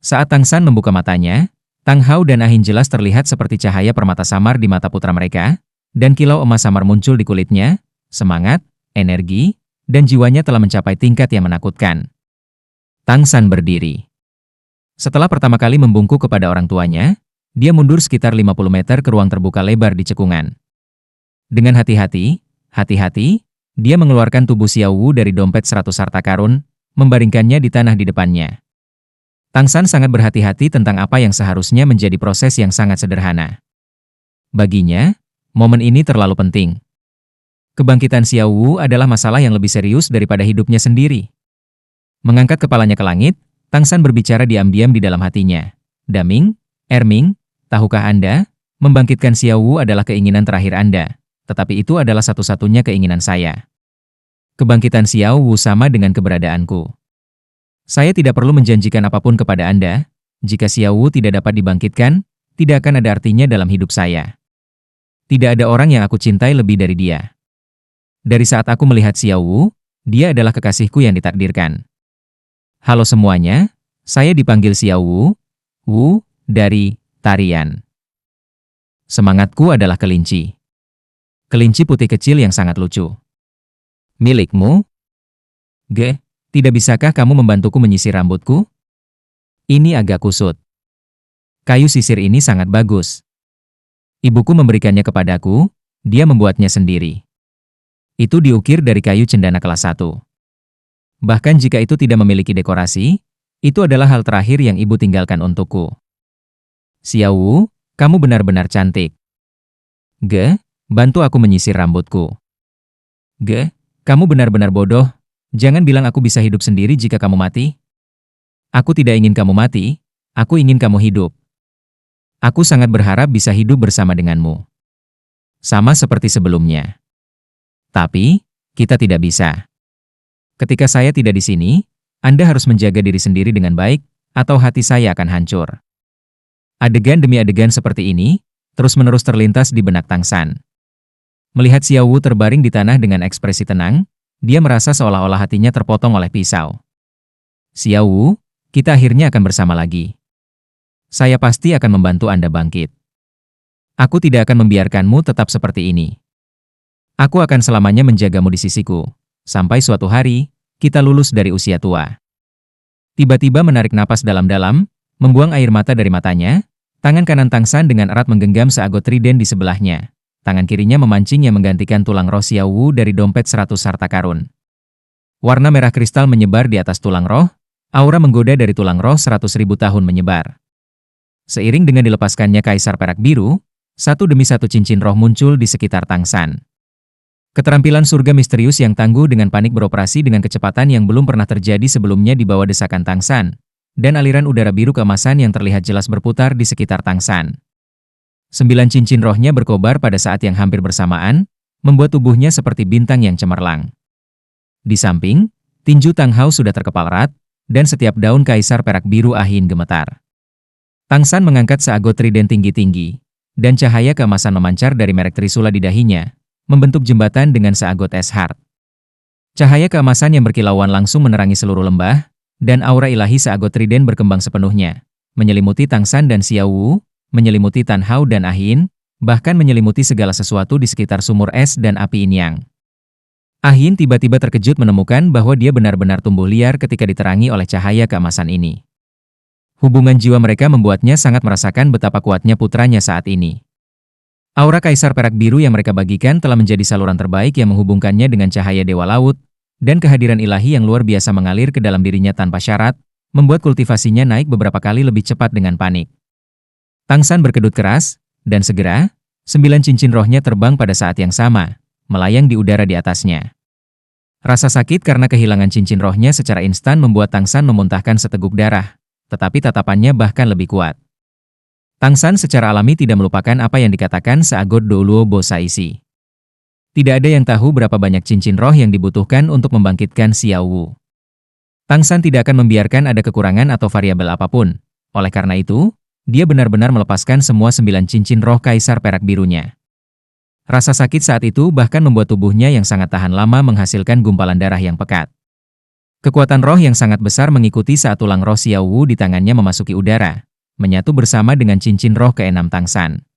Saat Tang San membuka matanya, Tang Hao dan Ah Hin jelas terlihat seperti cahaya permata samar di mata putra mereka, dan kilau emas samar muncul di kulitnya, semangat, energi, dan jiwanya telah mencapai tingkat yang menakutkan. Tang San berdiri. Setelah pertama kali membungkuk kepada orang tuanya, dia mundur sekitar 50 meter ke ruang terbuka lebar di cekungan. Dengan hati-hati, dia mengeluarkan tubuh Xiao Wu dari dompet 100 harta karun, membaringkannya di tanah di depannya. Tang San sangat berhati-hati tentang apa yang seharusnya menjadi proses yang sangat sederhana. Baginya, momen ini terlalu penting. Kebangkitan Xiao Wu adalah masalah yang lebih serius daripada hidupnya sendiri. Mengangkat kepalanya ke langit, Tang San berbicara diam-diam di dalam hatinya. Daming, Erming, tahukah Anda, membangkitkan Xiao Wu adalah keinginan terakhir Anda, tetapi itu adalah satu-satunya keinginan saya. Kebangkitan Xiao Wu sama dengan keberadaanku. Saya tidak perlu menjanjikan apapun kepada Anda. Jika Xiao Wu tidak dapat dibangkitkan, tidak akan ada artinya dalam hidup saya. Tidak ada orang yang aku cintai lebih dari dia. Dari saat aku melihat Xiao Wu, dia adalah kekasihku yang ditakdirkan. Halo semuanya, saya dipanggil Xiao Wu, dari tarian. Semangatku adalah kelinci. Kelinci putih kecil yang sangat lucu. Milikmu? Tidak bisakah kamu membantuku menyisir rambutku? Ini agak kusut. Kayu sisir ini sangat bagus. Ibuku memberikannya kepadaku, dia membuatnya sendiri. Itu diukir dari kayu cendana kelas 1. Bahkan jika itu tidak memiliki dekorasi, itu adalah hal terakhir yang ibu tinggalkan untukku. Xiao Wu, kamu benar-benar cantik. Bantu aku menyisir rambutku. Kamu benar-benar bodoh. Jangan bilang aku bisa hidup sendiri jika kamu mati. Aku tidak ingin kamu mati, aku ingin kamu hidup. Aku sangat berharap bisa hidup bersama denganmu. Sama seperti sebelumnya. Tapi, kita tidak bisa. Ketika saya tidak di sini, Anda harus menjaga diri sendiri dengan baik, atau hati saya akan hancur. Adegan demi adegan seperti ini, terus-menerus terlintas di benak Tang San. Melihat Xiao Wu terbaring di tanah dengan ekspresi tenang, dia merasa seolah-olah hatinya terpotong oleh pisau. Xiao Wu, kita akhirnya akan bersama lagi. Saya pasti akan membantu Anda bangkit. Aku tidak akan membiarkanmu tetap seperti ini. Aku akan selamanya menjagamu di sisiku, sampai suatu hari, kita lulus dari usia tua. Tiba-tiba menarik napas dalam-dalam, membuang air mata dari matanya, tangan kanan Tang San dengan erat menggenggam seagot trident di sebelahnya. Tangan kirinya memancing yang menggantikan tulang roh Xiao Wu dari dompet 100 harta karun. Warna merah kristal menyebar di atas tulang roh, aura menggoda dari tulang roh 100.000 tahun menyebar. Seiring dengan dilepaskannya kaisar perak biru, satu demi satu cincin roh muncul di sekitar Tang San. Keterampilan surga misterius yang tangguh dengan panik beroperasi dengan kecepatan yang belum pernah terjadi sebelumnya di bawah desakan Tang San, dan aliran udara biru keemasan yang terlihat jelas berputar di sekitar Tang San. 9 cincin rohnya berkobar pada saat yang hampir bersamaan, membuat tubuhnya seperti bintang yang cemerlang. Di samping, tinju Tang Hao sudah terkepal erat, dan setiap daun kaisar perak biru Ah Hin gemetar. Tang San mengangkat seagot trident tinggi-tinggi, dan cahaya keemasan memancar dari merek trisula di dahinya, membentuk jembatan dengan seagot es heart. Cahaya keemasan yang berkilauan langsung menerangi seluruh lembah, dan aura ilahi seagot trident berkembang sepenuhnya, menyelimuti Tang San dan Xiao Wu, menyelimuti Tan Hao dan Ah Hin, bahkan menyelimuti segala sesuatu di sekitar sumur es dan api Yin-Yang. Ah Hin tiba-tiba terkejut menemukan bahwa dia benar-benar tumbuh liar ketika diterangi oleh cahaya keemasan ini. Hubungan jiwa mereka membuatnya sangat merasakan betapa kuatnya putranya saat ini. Aura kaisar perak biru yang mereka bagikan telah menjadi saluran terbaik yang menghubungkannya dengan cahaya dewa laut, dan kehadiran ilahi yang luar biasa mengalir ke dalam dirinya tanpa syarat, membuat kultivasinya naik beberapa kali lebih cepat dengan panik. Tang San berkedut keras, dan segera, 9 cincin rohnya terbang pada saat yang sama, melayang di udara di atasnya. Rasa sakit karena kehilangan cincin rohnya secara instan membuat Tang San memuntahkan seteguk darah, tetapi tatapannya bahkan lebih kuat. Tang San secara alami tidak melupakan apa yang dikatakan seagot Doluo Bo Saisi. Tidak ada yang tahu berapa banyak cincin roh yang dibutuhkan untuk membangkitkan Xiao Wu. Tang San tidak akan membiarkan ada kekurangan atau variabel apapun, oleh karena itu, dia benar-benar melepaskan semua 9 cincin roh kaisar perak birunya. Rasa sakit saat itu bahkan membuat tubuhnya yang sangat tahan lama menghasilkan gumpalan darah yang pekat. Kekuatan roh yang sangat besar mengikuti saat tulang roh Xiao Wu di tangannya memasuki udara, menyatu bersama dengan cincin roh keenam Tang San.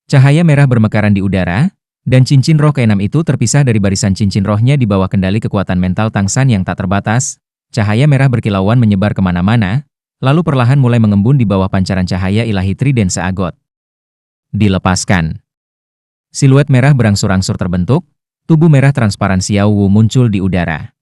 Cahaya merah bermekaran di udara, dan cincin roh keenam itu terpisah dari barisan cincin rohnya di bawah kendali kekuatan mental Tang San yang tak terbatas. Cahaya merah berkilauan menyebar kemana-mana, lalu perlahan mulai mengembun di bawah pancaran cahaya ilahi Trident Seagot. Dilepaskan. Siluet merah berangsur-angsur terbentuk, tubuh merah transparan Xiao Wu muncul di udara.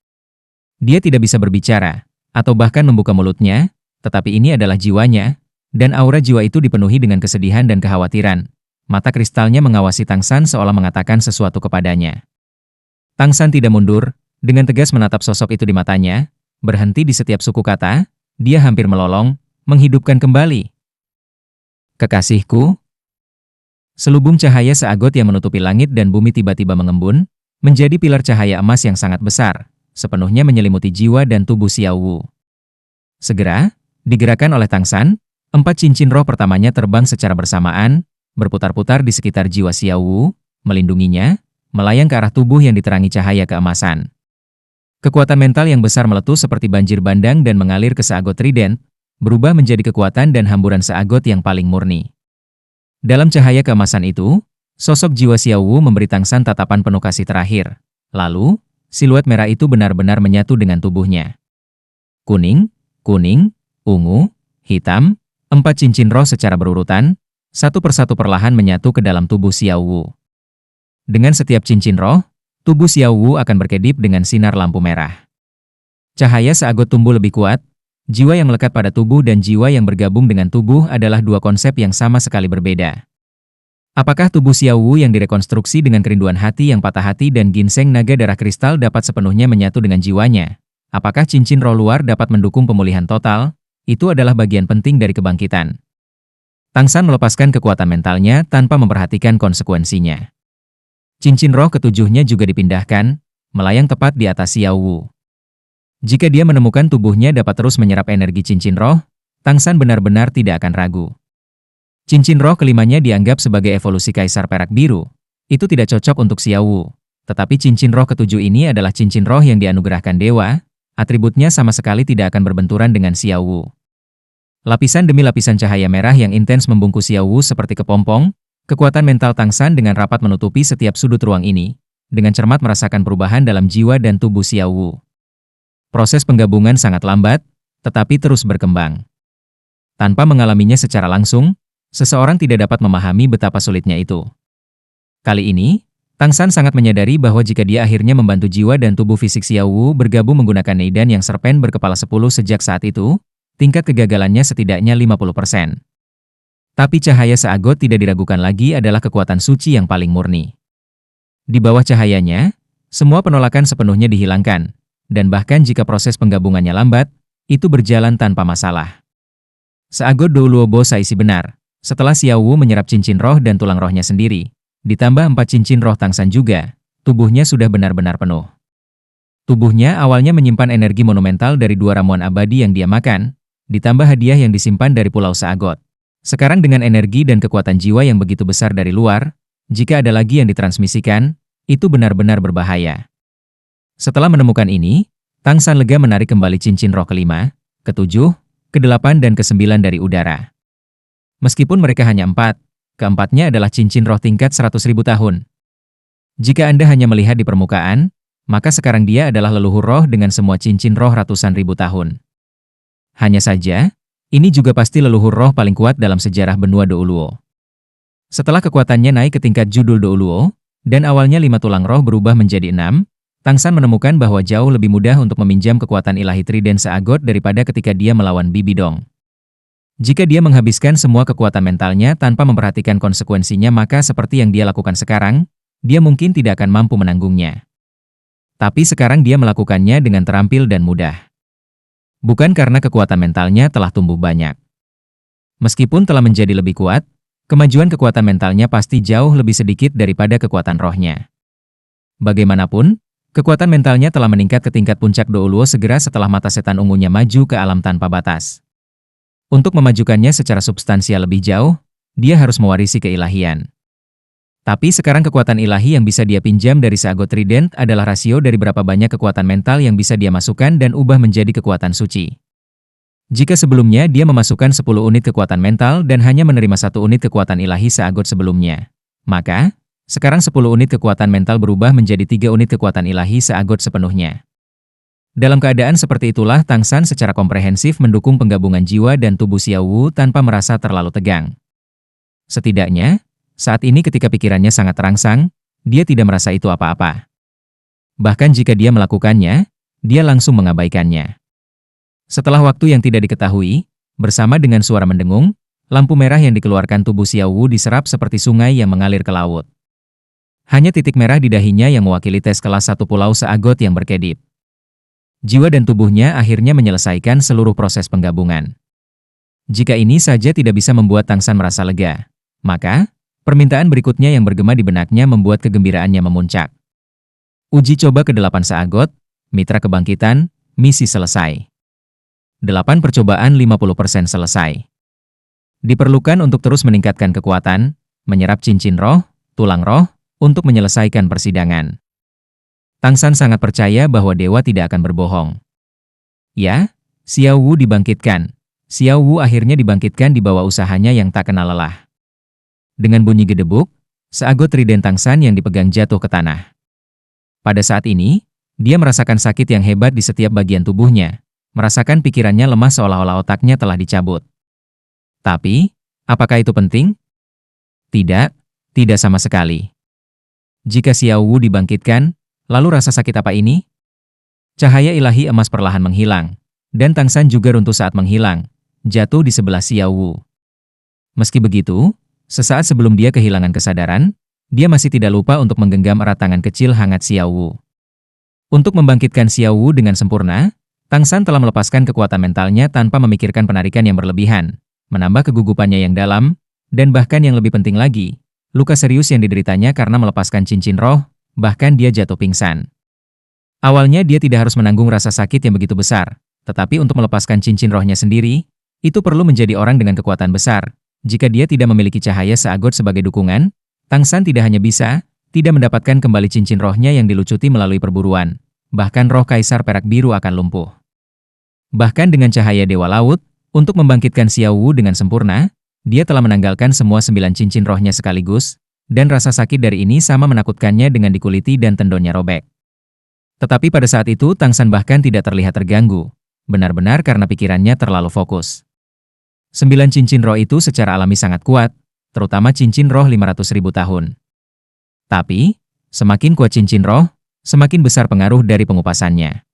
Dia tidak bisa berbicara, atau bahkan membuka mulutnya, tetapi ini adalah jiwanya, dan aura jiwa itu dipenuhi dengan kesedihan dan kekhawatiran. Mata kristalnya mengawasi Tang San seolah mengatakan sesuatu kepadanya. Tang San tidak mundur, dengan tegas menatap sosok itu di matanya, berhenti di setiap suku kata, dia hampir melolong, menghidupkan kembali. Kekasihku. Selubung cahaya Seagot yang menutupi langit dan bumi tiba-tiba mengembun, menjadi pilar cahaya emas yang sangat besar, sepenuhnya menyelimuti jiwa dan tubuh Xiao Wu. Segera, digerakkan oleh Tang San, 4 cincin roh pertamanya terbang secara bersamaan, berputar-putar di sekitar jiwa Xiao Wu, melindunginya, melayang ke arah tubuh yang diterangi cahaya keemasan. Kekuatan mental yang besar meletus seperti banjir bandang dan mengalir ke Seagot Trident, berubah menjadi kekuatan dan hamburan Seagot yang paling murni. Dalam cahaya keemasan itu, sosok jiwa Xiao Wu memberi Tang San tatapan penuh kasih terakhir. Lalu, siluet merah itu benar-benar menyatu dengan tubuhnya. Kuning, kuning, ungu, hitam, 4 cincin roh secara berurutan, satu persatu perlahan menyatu ke dalam tubuh Xiao Wu. Dengan setiap cincin roh, tubuh Xiao Wu akan berkedip dengan sinar lampu merah. Cahaya Seagot tumbuh lebih kuat, jiwa yang melekat pada tubuh dan jiwa yang bergabung dengan tubuh adalah dua konsep yang sama sekali berbeda. Apakah tubuh Xiao Wu yang direkonstruksi dengan kerinduan hati yang patah hati dan ginseng naga darah kristal dapat sepenuhnya menyatu dengan jiwanya? Apakah cincin roh luar dapat mendukung pemulihan total? Itu adalah bagian penting dari kebangkitan. Tang San melepaskan kekuatan mentalnya tanpa memperhatikan konsekuensinya. Cincin roh ketujuhnya juga dipindahkan, melayang tepat di atas Xiao Wu. Jika dia menemukan tubuhnya dapat terus menyerap energi cincin roh, Tang San benar-benar tidak akan ragu. Cincin roh kelimanya dianggap sebagai evolusi Kaisar Perak Biru. Itu tidak cocok untuk Xiao Wu. Tetapi cincin roh ketujuh ini adalah cincin roh yang dianugerahkan dewa, atributnya sama sekali tidak akan berbenturan dengan Xiao Wu. Lapisan demi lapisan cahaya merah yang intens membungkus Xiao Wu seperti kepompong, kekuatan mental Tang San dengan rapat menutupi setiap sudut ruang ini, dengan cermat merasakan perubahan dalam jiwa dan tubuh Xiao Wu. Proses penggabungan sangat lambat, tetapi terus berkembang. Tanpa mengalaminya secara langsung, seseorang tidak dapat memahami betapa sulitnya itu. Kali ini, Tang San sangat menyadari bahwa jika dia akhirnya membantu jiwa dan tubuh fisik Xiao Wu bergabung menggunakan Neidan yang serpen berkepala 10 sejak saat itu, tingkat kegagalannya setidaknya 50%. Tapi cahaya Seagot tidak diragukan lagi adalah kekuatan suci yang paling murni. Di bawah cahayanya, semua penolakan sepenuhnya dihilangkan, dan bahkan jika proses penggabungannya lambat, itu berjalan tanpa masalah. Seagot Douluobo Saisi benar. Setelah Xiao Wu menyerap cincin roh dan tulang rohnya sendiri, ditambah 4 cincin roh Tang San juga, tubuhnya sudah benar-benar penuh. Tubuhnya awalnya menyimpan energi monumental dari 2 ramuan abadi yang dia makan, ditambah hadiah yang disimpan dari Pulau Seagot. Sekarang dengan energi dan kekuatan jiwa yang begitu besar dari luar, jika ada lagi yang ditransmisikan, itu benar-benar berbahaya. Setelah menemukan ini, Tang San lega menarik kembali cincin roh kelima, ketujuh, ke-8 dan ke-9 dari udara. Meskipun mereka hanya 4, keempatnya adalah cincin roh tingkat 100.000 tahun. Jika Anda hanya melihat di permukaan, maka sekarang dia adalah leluhur roh dengan semua cincin roh ratusan ribu tahun. Hanya saja, ini juga pasti leluhur roh paling kuat dalam sejarah benua Douluo. Setelah kekuatannya naik ke tingkat judul Douluo, dan awalnya 5 tulang roh berubah menjadi 6, Tang San menemukan bahwa jauh lebih mudah untuk meminjam kekuatan ilahi Trident Seagot daripada ketika dia melawan Bibi Dong. Jika dia menghabiskan semua kekuatan mentalnya tanpa memperhatikan konsekuensinya, maka seperti yang dia lakukan sekarang, dia mungkin tidak akan mampu menanggungnya. Tapi sekarang dia melakukannya dengan terampil dan mudah. Bukan karena kekuatan mentalnya telah tumbuh banyak. Meskipun telah menjadi lebih kuat, kemajuan kekuatan mentalnya pasti jauh lebih sedikit daripada kekuatan rohnya. Bagaimanapun, kekuatan mentalnya telah meningkat ke tingkat puncak Douluo segera setelah mata setan ungunya maju ke alam tanpa batas. Untuk memajukannya secara substansial lebih jauh, dia harus mewarisi keilahian. Tapi sekarang kekuatan ilahi yang bisa dia pinjam dari seagot trident adalah rasio dari berapa banyak kekuatan mental yang bisa dia masukkan dan ubah menjadi kekuatan suci. Jika sebelumnya dia memasukkan 10 unit kekuatan mental dan hanya menerima 1 unit kekuatan ilahi seagot sebelumnya, maka sekarang 10 unit kekuatan mental berubah menjadi 3 unit kekuatan ilahi seagot sepenuhnya. Dalam keadaan seperti itulah Tang San secara komprehensif mendukung penggabungan jiwa dan tubuh Xiao Wu tanpa merasa terlalu tegang. Setidaknya, saat ini ketika pikirannya sangat terangsang, dia tidak merasa itu apa-apa. Bahkan jika dia melakukannya, dia langsung mengabaikannya. Setelah waktu yang tidak diketahui, bersama dengan suara mendengung, lampu merah yang dikeluarkan tubuh Xiao Wu diserap seperti sungai yang mengalir ke laut. Hanya titik merah di dahinya yang mewakili tes kelas 1 pulau seagot yang berkedip. Jiwa dan tubuhnya akhirnya menyelesaikan seluruh proses penggabungan. Jika ini saja tidak bisa membuat Tang San merasa lega, maka permintaan berikutnya yang bergema di benaknya membuat kegembiraannya memuncak. Uji coba ke-8 seagot, mitra kebangkitan, misi selesai. 8 percobaan 50% selesai. Diperlukan untuk terus meningkatkan kekuatan, menyerap cincin roh, tulang roh, untuk menyelesaikan persidangan. Tang San sangat percaya bahwa dewa tidak akan berbohong. Ya, Xiao Wu dibangkitkan. Xiao Wu akhirnya dibangkitkan di bawah usahanya yang tak kenal lelah. Dengan bunyi gedebuk, seagot trident Tang San yang dipegang jatuh ke tanah. Pada saat ini, dia merasakan sakit yang hebat di setiap bagian tubuhnya, merasakan pikirannya lemah seolah-olah otaknya telah dicabut. Tapi, apakah itu penting? Tidak, tidak sama sekali. Jika Xiao Wu dibangkitkan, lalu rasa sakit apa ini? Cahaya ilahi emas perlahan menghilang, dan Tang San juga runtuh saat menghilang, jatuh di sebelah Xiao Wu. Meski begitu, sesaat sebelum dia kehilangan kesadaran, dia masih tidak lupa untuk menggenggam erat tangan kecil hangat Xiao Wu. Untuk membangkitkan Xiao Wu dengan sempurna, Tang San telah melepaskan kekuatan mentalnya tanpa memikirkan penarikan yang berlebihan, menambah kegugupannya yang dalam, dan bahkan yang lebih penting lagi, luka serius yang dideritanya karena melepaskan cincin roh, bahkan dia jatuh pingsan. Awalnya dia tidak harus menanggung rasa sakit yang begitu besar, tetapi untuk melepaskan cincin rohnya sendiri, itu perlu menjadi orang dengan kekuatan besar. Jika dia tidak memiliki cahaya seagot sebagai dukungan, Tang San tidak hanya tidak mendapatkan kembali cincin rohnya yang dilucuti melalui perburuan, bahkan roh Kaisar Perak Biru akan lumpuh. Bahkan dengan cahaya Dewa Laut, untuk membangkitkan Xiao Wu dengan sempurna, dia telah menanggalkan semua 9 cincin rohnya sekaligus, dan rasa sakit dari ini sama menakutkannya dengan dikuliti dan tendonnya robek. Tetapi pada saat itu Tang San bahkan tidak terlihat terganggu, benar-benar karena pikirannya terlalu fokus. 9 cincin roh itu secara alami sangat kuat, terutama cincin roh 500.000 tahun. Tapi, semakin kuat cincin roh, semakin besar pengaruh dari pengupasannya.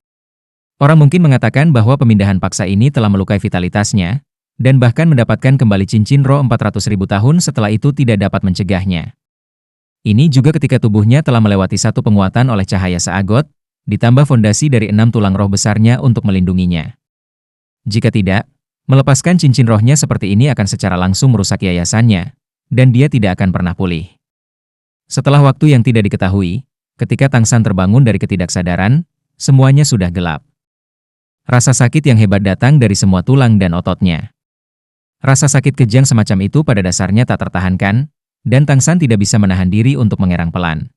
Orang mungkin mengatakan bahwa pemindahan paksa ini telah melukai vitalitasnya, dan bahkan mendapatkan kembali cincin roh 400.000 tahun setelah itu tidak dapat mencegahnya. Ini juga ketika tubuhnya telah melewati 1 penguatan oleh cahaya seagot, ditambah fondasi dari 6 tulang roh besarnya untuk melindunginya. Jika tidak, melepaskan cincin rohnya seperti ini akan secara langsung merusak yayasannya, dan dia tidak akan pernah pulih. Setelah waktu yang tidak diketahui, ketika Tang San terbangun dari ketidaksadaran, semuanya sudah gelap. Rasa sakit yang hebat datang dari semua tulang dan ototnya. Rasa sakit kejang semacam itu pada dasarnya tak tertahankan, dan Tang San tidak bisa menahan diri untuk mengerang pelan.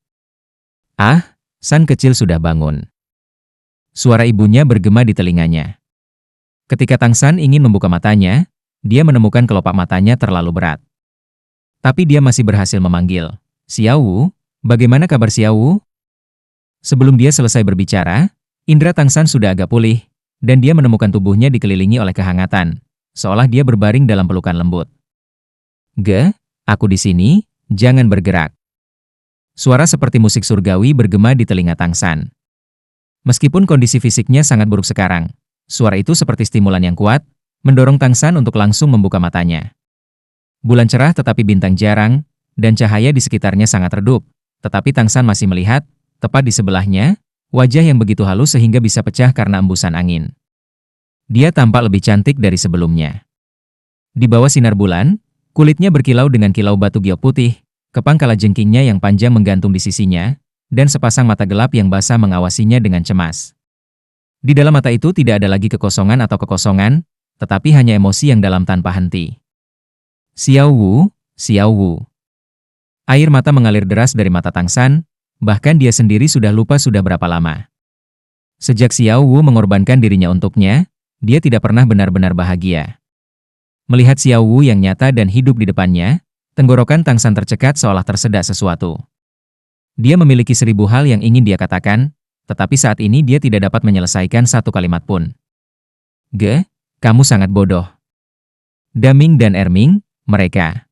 Ah, San kecil sudah bangun. Suara ibunya bergema di telinganya. Ketika Tang San ingin membuka matanya, dia menemukan kelopak matanya terlalu berat. Tapi dia masih berhasil memanggil, "Xiao Wu, bagaimana kabar Xiao Wu?" Sebelum dia selesai berbicara, indera Tang San sudah agak pulih, dan dia menemukan tubuhnya dikelilingi oleh kehangatan, seolah dia berbaring dalam pelukan lembut. Aku di sini, jangan bergerak." Suara seperti musik surgawi bergema di telinga Tang San. Meskipun kondisi fisiknya sangat buruk sekarang, suara itu seperti stimulan yang kuat, mendorong Tang San untuk langsung membuka matanya. Bulan cerah tetapi bintang jarang, dan cahaya di sekitarnya sangat redup, tetapi Tang San masih melihat, tepat di sebelahnya, wajah yang begitu halus sehingga bisa pecah karena embusan angin. Dia tampak lebih cantik dari sebelumnya. Di bawah sinar bulan, kulitnya berkilau dengan kilau batu giok putih, kepang kalajengkingnya yang panjang menggantung di sisinya, dan sepasang mata gelap yang basah mengawasinya dengan cemas. Di dalam mata itu tidak ada lagi kekosongan atau kekosongan, tetapi hanya emosi yang dalam tanpa henti. Xiao Wu, Xiao Wu. Air mata mengalir deras dari mata Tang San, bahkan dia sendiri sudah lupa sudah berapa lama. Sejak Xiao Wu mengorbankan dirinya untuknya, dia tidak pernah benar-benar bahagia. Melihat Xiao Wu yang nyata dan hidup di depannya, tenggorokan Tang San tercekat seolah tersedak sesuatu. Dia memiliki 1000 hal yang ingin dia katakan, tetapi saat ini dia tidak dapat menyelesaikan satu kalimat pun. Kamu sangat bodoh. Daming dan Erming, mereka.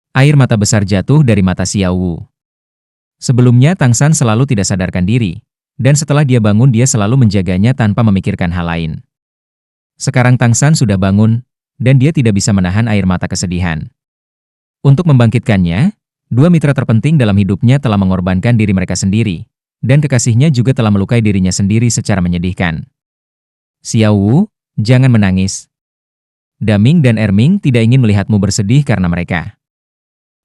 Air mata besar jatuh dari mata Xiao Wu. Sebelumnya Tang San selalu tidak sadarkan diri, dan setelah dia bangun dia selalu menjaganya tanpa memikirkan hal lain. Sekarang Tang San sudah bangun, dan dia tidak bisa menahan air mata kesedihan. Untuk membangkitkannya, dua mitra terpenting dalam hidupnya telah mengorbankan diri mereka sendiri, dan kekasihnya juga telah melukai dirinya sendiri secara menyedihkan. Xiao Wu, jangan menangis. Daming dan Erming tidak ingin melihatmu bersedih karena mereka.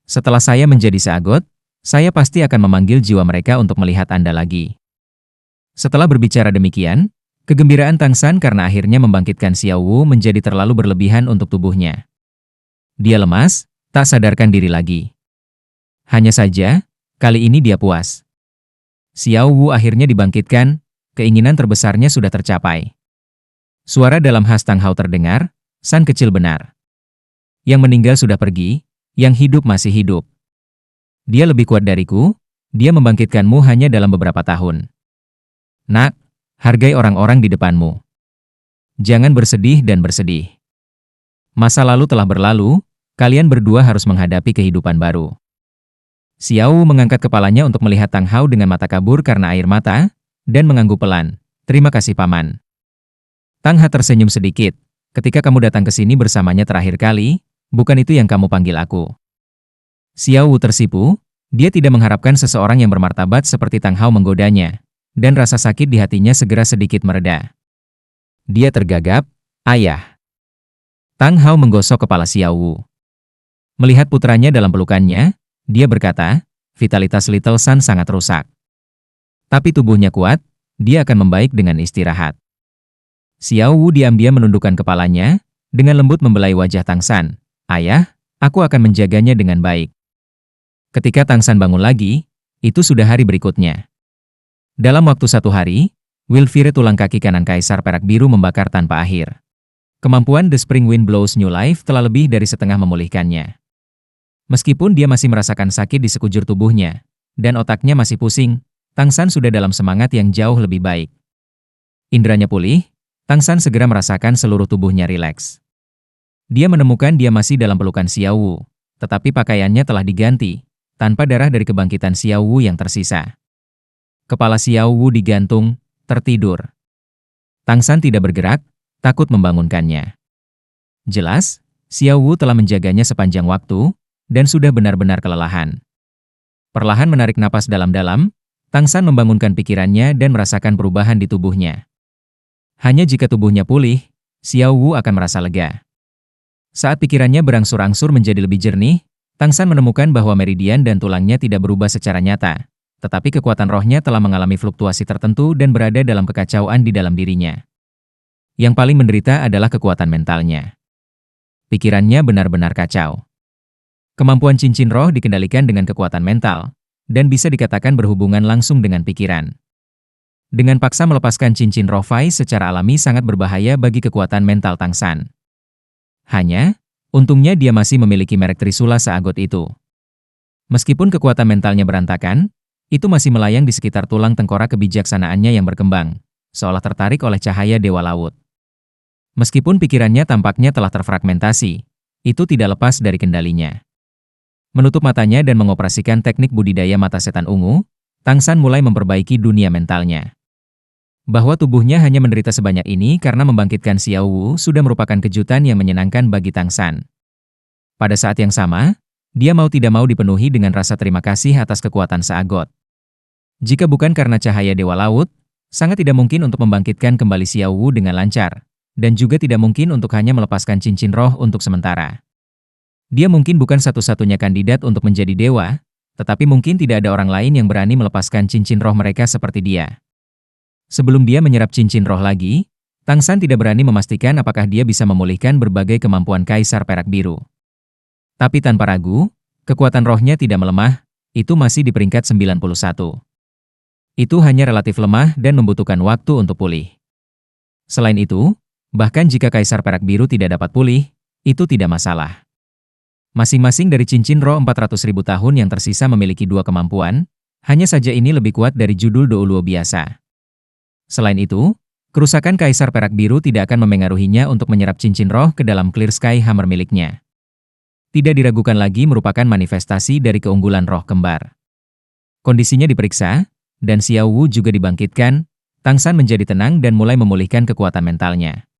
Setelah saya menjadi seagot, saya pasti akan memanggil jiwa mereka untuk melihat Anda lagi. Setelah berbicara demikian, kegembiraan Tang San karena akhirnya membangkitkan Xiao Wu menjadi terlalu berlebihan untuk tubuhnya. Dia lemas, tak sadarkan diri lagi. Hanya saja, kali ini dia puas. Xiao Wu akhirnya dibangkitkan, keinginan terbesarnya sudah tercapai. Suara dalam khas Tang Hao terdengar, San kecil benar. Yang meninggal sudah pergi, yang hidup masih hidup. Dia lebih kuat dariku, dia membangkitkanmu hanya dalam beberapa tahun. Nak, hargai orang-orang di depanmu. Jangan bersedih dan bersedih. Masa lalu telah berlalu, kalian berdua harus menghadapi kehidupan baru. Xiao Wu mengangkat kepalanya untuk melihat Tang Hao dengan mata kabur karena air mata, dan mengangguk pelan. Terima kasih paman. Tang Hao tersenyum sedikit. Ketika kamu datang ke sini bersamanya terakhir kali, bukan itu yang kamu panggil aku. Xiao Wu tersipu, dia tidak mengharapkan seseorang yang bermartabat seperti Tang Hao menggodanya, dan rasa sakit di hatinya segera sedikit mereda. Dia tergagap, ayah. Tang Hao menggosok kepala Xiao Wu. Melihat putranya dalam pelukannya, dia berkata, vitalitas Little Sun sangat rusak. Tapi tubuhnya kuat, dia akan membaik dengan istirahat. Xiao Wu diam-diam menundukkan kepalanya, dengan lembut membelai wajah Tang San. Ayah, aku akan menjaganya dengan baik. Ketika Tang San bangun lagi, itu sudah hari berikutnya. Dalam waktu 1 hari, Wilfire tulang kaki kanan Kaisar Perak Biru membakar tanpa akhir. Kemampuan The Spring Wind Blows New Life telah lebih dari setengah memulihkannya. Meskipun dia masih merasakan sakit di sekujur tubuhnya, dan otaknya masih pusing, Tang San sudah dalam semangat yang jauh lebih baik. Indranya pulih, Tang San segera merasakan seluruh tubuhnya rileks. Dia menemukan dia masih dalam pelukan Xiao Wu, tetapi pakaiannya telah diganti, tanpa darah dari kebangkitan Xiao Wu yang tersisa. Kepala Xiao Wu digantung, tertidur. Tang San tidak bergerak, takut membangunkannya. Jelas, Xiao Wu telah menjaganya sepanjang waktu, dan sudah benar-benar kelelahan. Perlahan menarik napas dalam-dalam, Tang San membangunkan pikirannya dan merasakan perubahan di tubuhnya. Hanya jika tubuhnya pulih, Xiao Wu akan merasa lega. Saat pikirannya berangsur-angsur menjadi lebih jernih, Tang San menemukan bahwa meridian dan tulangnya tidak berubah secara nyata, tetapi kekuatan rohnya telah mengalami fluktuasi tertentu dan berada dalam kekacauan di dalam dirinya. Yang paling menderita adalah kekuatan mentalnya. Pikirannya benar-benar kacau. Kemampuan cincin roh dikendalikan dengan kekuatan mental, dan bisa dikatakan berhubungan langsung dengan pikiran. Dengan paksa melepaskan cincin roh Fai secara alami sangat berbahaya bagi kekuatan mental Tang San. Hanya, untungnya dia masih memiliki merek Trisula seagot itu. Meskipun kekuatan mentalnya berantakan, itu masih melayang di sekitar tulang tengkorak kebijaksanaannya yang berkembang, seolah tertarik oleh cahaya Dewa Laut. Meskipun pikirannya tampaknya telah terfragmentasi, itu tidak lepas dari kendalinya. Menutup matanya dan mengoperasikan teknik budidaya mata setan ungu, Tang San mulai memperbaiki dunia mentalnya. Bahwa tubuhnya hanya menderita sebanyak ini karena membangkitkan Xiao Wu sudah merupakan kejutan yang menyenangkan bagi Tang San. Pada saat yang sama, dia mau tidak mau dipenuhi dengan rasa terima kasih atas kekuatan seagot. Jika bukan karena cahaya Dewa Laut, sangat tidak mungkin untuk membangkitkan kembali Xiao Wu dengan lancar, dan juga tidak mungkin untuk hanya melepaskan cincin roh untuk sementara. Dia mungkin bukan satu-satunya kandidat untuk menjadi dewa, tetapi mungkin tidak ada orang lain yang berani melepaskan cincin roh mereka seperti dia. Sebelum dia menyerap cincin roh lagi, Tang San tidak berani memastikan apakah dia bisa memulihkan berbagai kemampuan Kaisar Perak Biru. Tapi tanpa ragu, Kekuatan rohnya tidak melemah, itu masih di peringkat 91. Itu hanya relatif lemah dan membutuhkan waktu untuk pulih. Selain itu, bahkan jika Kaisar Perak Biru tidak dapat pulih, itu tidak masalah. Masing-masing dari cincin roh 400.000 tahun yang tersisa memiliki dua kemampuan, hanya saja ini lebih kuat dari judul Douluo biasa. Selain itu, kerusakan Kaisar Perak Biru tidak akan memengaruhinya untuk menyerap cincin roh ke dalam Clear Sky Hammer miliknya. Tidak diragukan lagi merupakan manifestasi dari keunggulan roh kembar. Kondisinya diperiksa, dan Xiao Wu juga dibangkitkan. Tang San menjadi tenang dan mulai memulihkan kekuatan mentalnya.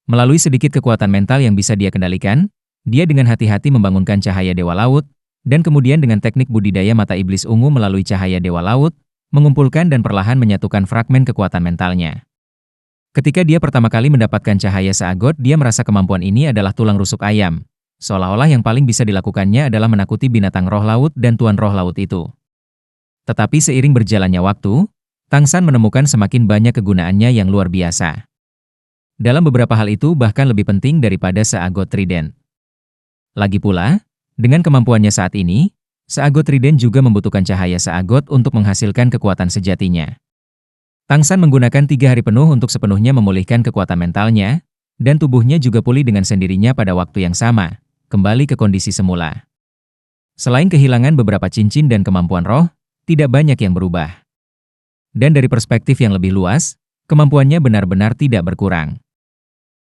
Melalui sedikit kekuatan mental yang bisa dia kendalikan, dia dengan hati-hati membangunkan cahaya Dewa Laut, dan kemudian dengan teknik budidaya mata iblis ungu melalui cahaya Dewa Laut, mengumpulkan dan perlahan menyatukan fragmen kekuatan mentalnya. Ketika dia pertama kali mendapatkan cahaya seagot, dia merasa kemampuan ini adalah tulang rusuk ayam. Seolah-olah yang paling bisa dilakukannya adalah menakuti binatang roh laut dan tuan roh laut itu. Tetapi seiring berjalannya waktu, Tang San menemukan semakin banyak kegunaannya yang luar biasa. Dalam beberapa hal itu bahkan lebih penting daripada seagot trident. Lagi pula, dengan kemampuannya saat ini, seagot trident juga membutuhkan cahaya seagot untuk menghasilkan kekuatan sejatinya. Tang San menggunakan 3 hari penuh untuk sepenuhnya memulihkan kekuatan mentalnya, dan tubuhnya juga pulih dengan sendirinya pada waktu yang sama, kembali ke kondisi semula. Selain kehilangan beberapa cincin dan kemampuan roh, tidak banyak yang berubah. Dan dari perspektif yang lebih luas, kemampuannya benar-benar tidak berkurang.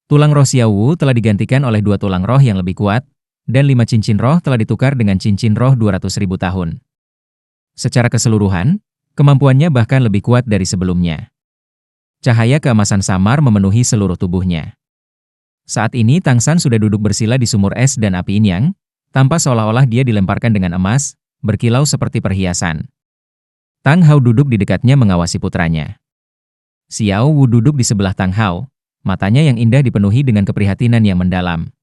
Tulang roh Xiao Wu telah digantikan oleh 2 tulang roh yang lebih kuat, dan 5 cincin roh telah ditukar dengan cincin roh 200.000 tahun. Secara keseluruhan, kemampuannya bahkan lebih kuat dari sebelumnya. Cahaya keemasan samar memenuhi seluruh tubuhnya. Saat ini Tang San sudah duduk bersila di sumur es dan api yin yang, tanpa seolah-olah dia dilemparkan dengan emas, berkilau seperti perhiasan. Tang Hao duduk di dekatnya mengawasi putranya. Xiao Wu duduk di sebelah Tang Hao, matanya yang indah dipenuhi dengan keprihatinan yang mendalam.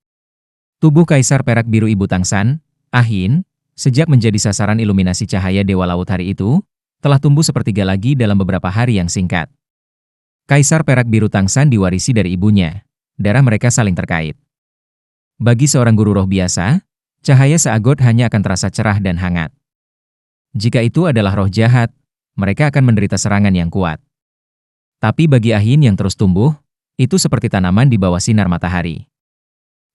Tubuh Kaisar Perak Biru Ibu Tang San, Ah Yin, sejak menjadi sasaran iluminasi cahaya Dewa Laut hari itu, telah tumbuh sepertiga lagi dalam beberapa hari yang singkat. Kaisar Perak Biru Tang San diwarisi dari ibunya, darah mereka saling terkait. Bagi seorang guru roh biasa, cahaya seagot hanya akan terasa cerah dan hangat. Jika itu adalah roh jahat, mereka akan menderita serangan yang kuat. Tapi bagi Ah Yin yang terus tumbuh, itu seperti tanaman di bawah sinar matahari.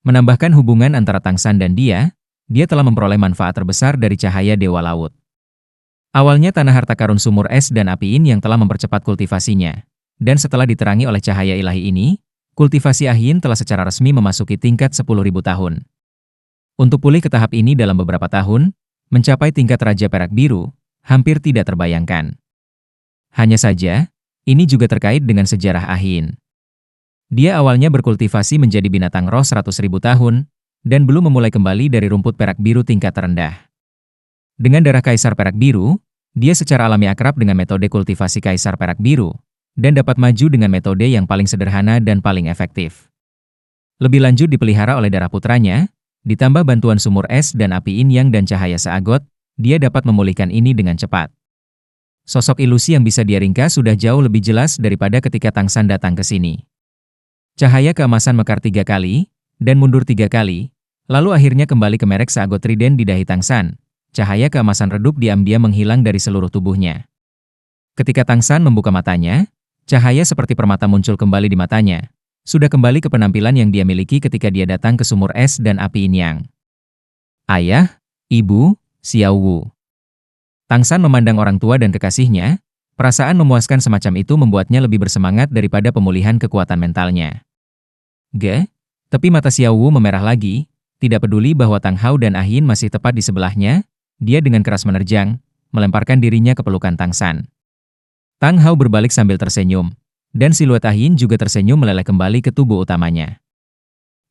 Menambahkan hubungan antara Tang San dan dia telah memperoleh manfaat terbesar dari cahaya Dewa Laut. Awalnya tanah harta karun sumur es dan api yin yang telah mempercepat kultivasinya, dan setelah diterangi oleh cahaya ilahi ini, kultivasi Ah Yin telah secara resmi memasuki tingkat 10.000 tahun. Untuk pulih ke tahap ini dalam beberapa tahun, mencapai tingkat Raja Perak Biru, hampir tidak terbayangkan. Hanya saja, ini juga terkait dengan sejarah Ah Yin. Dia awalnya berkultivasi menjadi binatang roh 100.000 tahun, dan belum memulai kembali dari rumput perak biru tingkat terendah. Dengan darah Kaisar Perak Biru, dia secara alami akrab dengan metode kultivasi Kaisar Perak Biru, dan dapat maju dengan metode yang paling sederhana dan paling efektif. Lebih lanjut dipelihara oleh darah putranya, ditambah bantuan sumur es dan api yin yang dan cahaya seagot, dia dapat memulihkan ini dengan cepat. Sosok ilusi yang bisa dia ringkas sudah jauh lebih jelas daripada ketika Tang San datang ke sini. Cahaya keemasan mekar 3 kali, dan mundur 3 kali, lalu akhirnya kembali ke merek seagot trident di dahi Tang San. Cahaya keemasan redup diam-diam menghilang dari seluruh tubuhnya. Ketika Tang San membuka matanya, cahaya seperti permata muncul kembali di matanya. Sudah kembali ke penampilan yang dia miliki ketika dia datang ke sumur es dan api yin yang. Ayah, Ibu, Xiao Wu. Tang San memandang orang tua dan kekasihnya, perasaan memuaskan semacam itu membuatnya lebih bersemangat daripada pemulihan kekuatan mentalnya. Tapi mata Xiao Wu memerah lagi, tidak peduli bahwa Tang Hao dan Ah Yin masih tepat di sebelahnya, dia dengan keras menerjang, melemparkan dirinya ke pelukan Tang San. Tang Hao berbalik sambil tersenyum, dan siluet Ah Yin juga tersenyum meleleh kembali ke tubuh utamanya.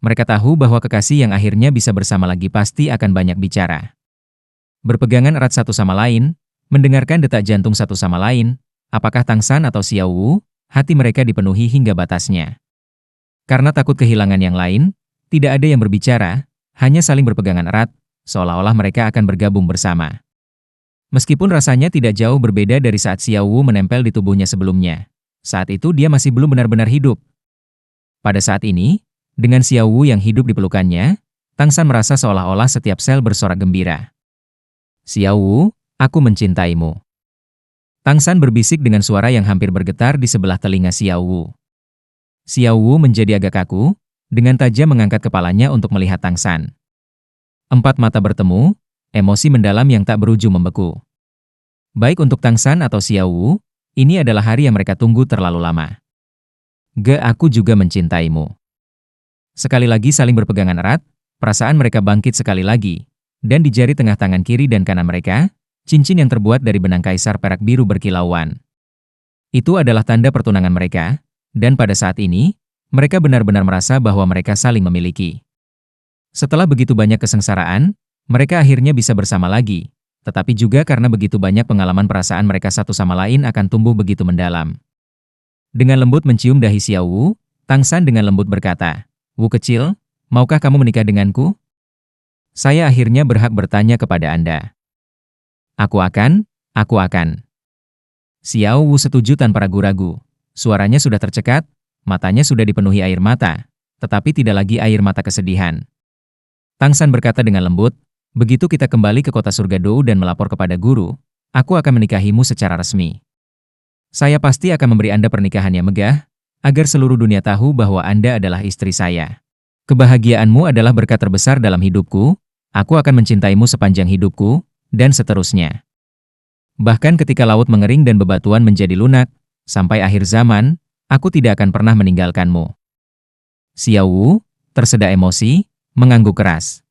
Mereka tahu bahwa kekasih yang akhirnya bisa bersama lagi pasti akan banyak bicara. Berpegangan erat satu sama lain, mendengarkan detak jantung satu sama lain, apakah Tang San atau Xiao Wu, hati mereka dipenuhi hingga batasnya. Karena takut kehilangan yang lain, tidak ada yang berbicara, hanya saling berpegangan erat, seolah-olah mereka akan bergabung bersama. Meskipun rasanya tidak jauh berbeda dari saat Xiao Wu menempel di tubuhnya sebelumnya. Saat itu dia masih belum benar-benar hidup. Pada saat ini, dengan Xiao Wu yang hidup di pelukannya, Tang San merasa seolah-olah setiap sel bersorak gembira. Xiao Wu, aku mencintaimu. Tang San berbisik dengan suara yang hampir bergetar di sebelah telinga Xiao Wu. Xiao Wu menjadi agak kaku, dengan tajam mengangkat kepalanya untuk melihat Tang San. Empat mata bertemu, emosi mendalam yang tak berujung membeku. Baik untuk Tang San atau Xiao Wu, ini adalah hari yang mereka tunggu terlalu lama. Aku juga mencintaimu. Sekali lagi saling berpegangan erat, perasaan mereka bangkit sekali lagi, dan di jari tengah tangan kiri dan kanan mereka, cincin yang terbuat dari benang kaisar perak biru berkilauan. Itu adalah tanda pertunangan mereka, dan pada saat ini, mereka benar-benar merasa bahwa mereka saling memiliki. Setelah begitu banyak kesengsaraan, mereka akhirnya bisa bersama lagi, tetapi juga karena begitu banyak pengalaman perasaan mereka satu sama lain akan tumbuh begitu mendalam. Dengan lembut mencium dahi Xiao Wu, Tang San dengan lembut berkata, "Wu kecil, maukah kamu menikah denganku? Saya akhirnya berhak bertanya kepada Anda." Aku akan. Xiao Wu setuju tanpa ragu-ragu. Suaranya sudah tercekat, matanya sudah dipenuhi air mata, tetapi tidak lagi air mata kesedihan. Tang San berkata dengan lembut, "Begitu kita kembali ke kota surga Dou dan melapor kepada guru, aku akan menikahimu secara resmi. Saya pasti akan memberi Anda pernikahan yang megah, agar seluruh dunia tahu bahwa Anda adalah istri saya. Kebahagiaanmu adalah berkat terbesar dalam hidupku, aku akan mencintaimu sepanjang hidupku, dan seterusnya. Bahkan ketika laut mengering dan bebatuan menjadi lunak, sampai akhir zaman, aku tidak akan pernah meninggalkanmu." Xiao Wu, tersedak emosi, mengangguk keras.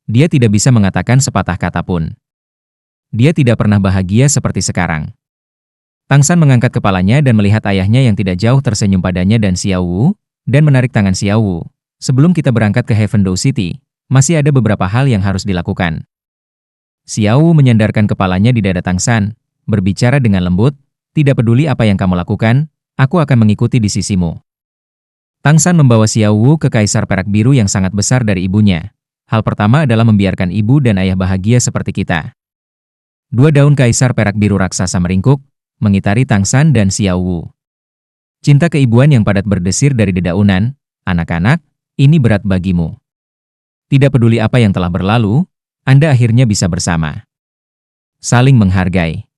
Dia tidak bisa mengatakan sepatah kata pun. Dia tidak pernah bahagia seperti sekarang. Tang San mengangkat kepalanya dan melihat ayahnya yang tidak jauh tersenyum padanya dan Xiao Wu, dan menarik tangan Xiao Wu. "Sebelum kita berangkat ke Heaven Dou City, masih ada beberapa hal yang harus dilakukan." Xiao Wu menyandarkan kepalanya di dada Tang San, berbicara dengan lembut, "Tidak peduli apa yang kamu lakukan, aku akan mengikuti di sisimu." Tang San membawa Xiao Wu ke kaisar perak biru yang sangat besar dari ibunya. Hal pertama adalah membiarkan ibu dan ayah bahagia seperti kita. Dua daun kaisar perak biru raksasa meringkuk, mengitari Tang San dan Xiao Wu. Cinta keibuan yang padat berdesir dari dedaunan, "Anak-anak, ini berat bagimu. Tidak peduli apa yang telah berlalu, Anda akhirnya bisa bersama. Saling menghargai.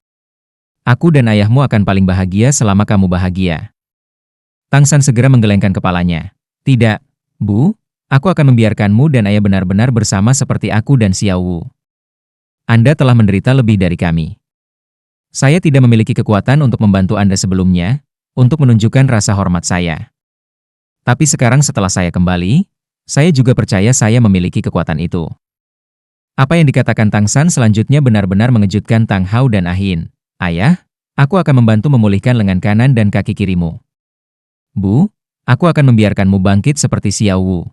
Aku dan ayahmu akan paling bahagia selama kamu bahagia." Tang San segera menggelengkan kepalanya. "Tidak, Bu, aku akan membiarkanmu dan ayah benar-benar bersama seperti aku dan Xiao Wu. Anda telah menderita lebih dari kami. Saya tidak memiliki kekuatan untuk membantu Anda sebelumnya, untuk menunjukkan rasa hormat saya. Tapi sekarang setelah saya kembali, saya juga percaya saya memiliki kekuatan itu." Apa yang dikatakan Tang San selanjutnya benar-benar mengejutkan Tang Hao dan Ahin. "Ayah, aku akan membantu memulihkan lengan kanan dan kaki kirimu. Bu, aku akan membiarkanmu bangkit seperti Xiao Wu.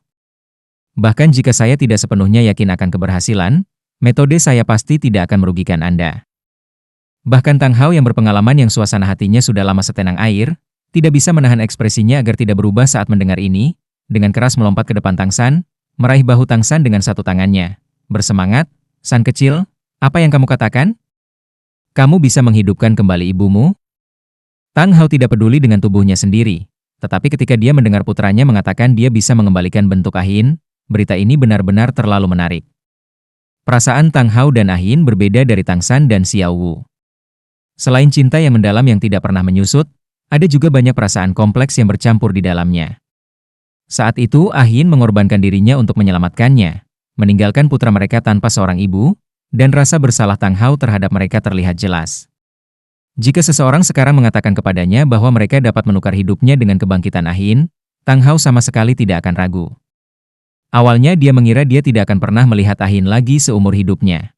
Bahkan jika saya tidak sepenuhnya yakin akan keberhasilan, metode saya pasti tidak akan merugikan Anda." Bahkan Tang Hao yang berpengalaman yang suasana hatinya sudah lama setenang air, tidak bisa menahan ekspresinya agar tidak berubah saat mendengar ini, dengan keras melompat ke depan Tang San, meraih bahu Tang San dengan satu tangannya. "Bersemangat, San kecil, apa yang kamu katakan? Kamu bisa menghidupkan kembali ibumu?" Tang Hao tidak peduli dengan tubuhnya sendiri, tetapi ketika dia mendengar putranya mengatakan dia bisa mengembalikan bentuk Ahin, berita ini benar-benar terlalu menarik. Perasaan Tang Hao dan Ahin berbeda dari Tang San dan Xiao Wu. Selain cinta yang mendalam yang tidak pernah menyusut, ada juga banyak perasaan kompleks yang bercampur di dalamnya. Saat itu Ahin mengorbankan dirinya untuk menyelamatkannya, meninggalkan putra mereka tanpa seorang ibu, dan rasa bersalah Tang Hao terhadap mereka terlihat jelas. Jika seseorang sekarang mengatakan kepadanya bahwa mereka dapat menukar hidupnya dengan kebangkitan Ahin, Tang Hao sama sekali tidak akan ragu. Awalnya dia mengira dia tidak akan pernah melihat Ahin lagi seumur hidupnya.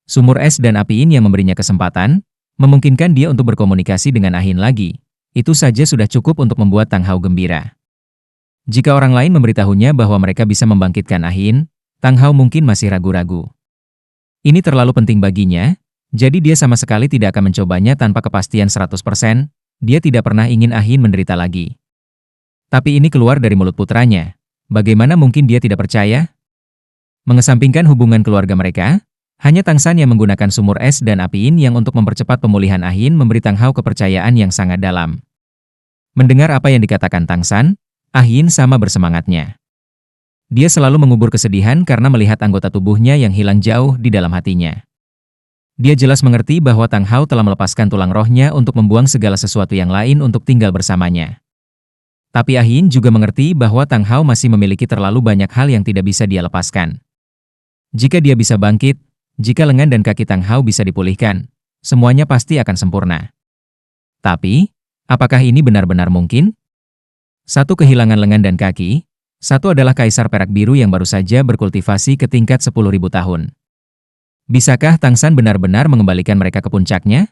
Sumur es dan apiin yang memberinya kesempatan, memungkinkan dia untuk berkomunikasi dengan Ahin lagi. Itu saja sudah cukup untuk membuat Tang Hao gembira. Jika orang lain memberitahunya bahwa mereka bisa membangkitkan Ahin, Tang Hao mungkin masih ragu-ragu. Ini terlalu penting baginya, jadi dia sama sekali tidak akan mencobanya tanpa kepastian 100%, dia tidak pernah ingin Ahin menderita lagi. Tapi ini keluar dari mulut putranya. Bagaimana mungkin dia tidak percaya? Mengesampingkan hubungan keluarga mereka, hanya Tang San yang menggunakan sumur es dan apiin yang untuk mempercepat pemulihan Ahin memberi Tang Hao kepercayaan yang sangat dalam. Mendengar apa yang dikatakan Tang San, Ahin sama bersemangatnya. Dia selalu mengubur kesedihan karena melihat anggota tubuhnya yang hilang jauh di dalam hatinya. Dia jelas mengerti bahwa Tang Hao telah melepaskan tulang rohnya untuk membuang segala sesuatu yang lain untuk tinggal bersamanya. Tapi Ah Yin juga mengerti bahwa Tang Hao masih memiliki terlalu banyak hal yang tidak bisa dia lepaskan. Jika dia bisa bangkit, jika lengan dan kaki Tang Hao bisa dipulihkan, semuanya pasti akan sempurna. Tapi, apakah ini benar-benar mungkin? Satu kehilangan lengan dan kaki, satu adalah kaisar perak biru yang baru saja berkultivasi ke tingkat 10.000 tahun. Bisakah Tang San benar-benar mengembalikan mereka ke puncaknya?